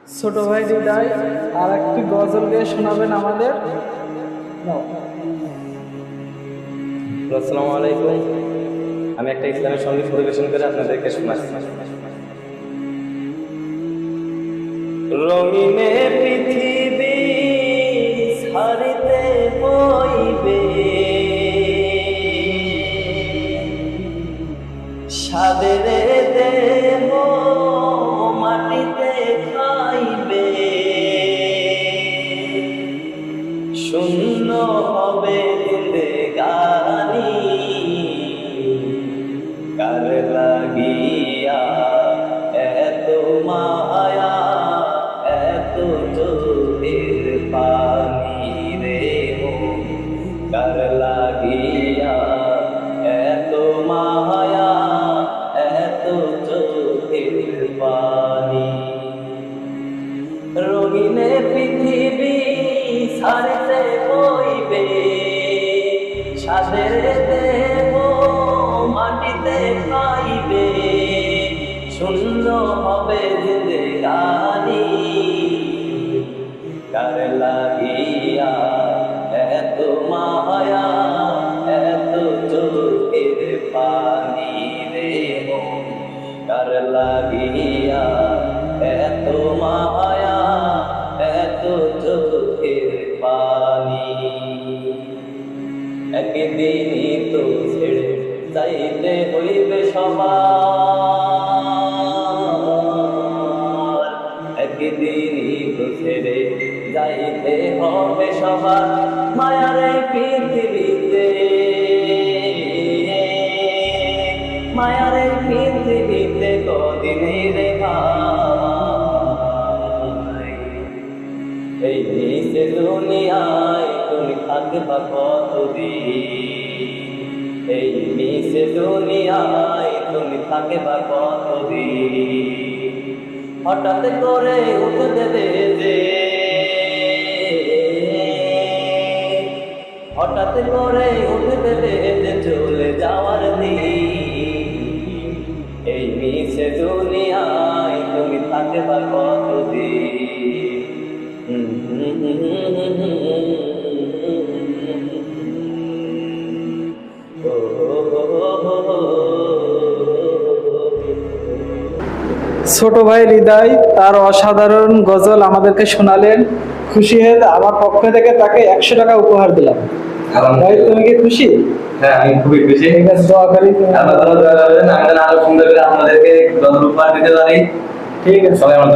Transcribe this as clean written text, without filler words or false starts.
ছোট ভাই হৃদয় আর একটি গজল গেয়ে শোনাবেন আমাদের। আসসালামু আলাইকুম। আমি একটা ইসলামের সঙ্গীত পরিবেশন করে আপনাদেরকে শোনাচ্ছি। রঙিনে পৃথিবী ছাড়িতে হইবে, সাদের দেহ মাটিতে খাইবে, শূন্য হবে জিন্দেগানি, কার লাগিয়া এত মায়া, এত চোখের পানি রে মন, কার লাগিয়া এত মায়া, এত চোখের পানি। রঙিনে পৃথিবী ছাড়িতে হইবে, সাদের দেহ মাটিতে খাইবে, শূন্য হবে জিন্দেগানি, কার লাগিয়া এত মায়া, এত চোখের পানি রে মন, কার লাগিয়া এত মায়া, এত চোখের পানি। একদিনই তো ছেড়ে যাইতে হইবে সবার, একদিনই তো ছেড়ে যাইতে হবে সবার, মায়ার এই পৃথিবীতে, মায়ার এই পৃথিবীতে কদিনই রে ভাই, এই নিচে দুনিয়ায় তুমি থাকবা কতদিন, এই নিচে দুনিয়ায় তুমি থাকবা কতদিন, হঠাৎ করে উঠে দেবে যে, হঠাৎ করে উঠে দেবে যে চলে যাওয়ার দিন, এই নিচে দুনিয়ায় তুমি থাকবা কতদিন। ছোট ভাই হৃদয় তার অসাধারণ গজল আমাদেরকে শোনালেন। খুশি হয়ে আমার পক্ষ থেকে তাকে 100 টাকা উপহার দিলাম। ভাই তুমি কি খুশি? হ্যাঁ, আমি খুবই খুশি। ঠিক আছে, দোয়া করি আপনারা দোয়া করবেন, আমি যেন আরো সুন্দর করে আপনাদেরকে গজল উপহার দিতে পারি। ঠিক আছে। সবাই আমার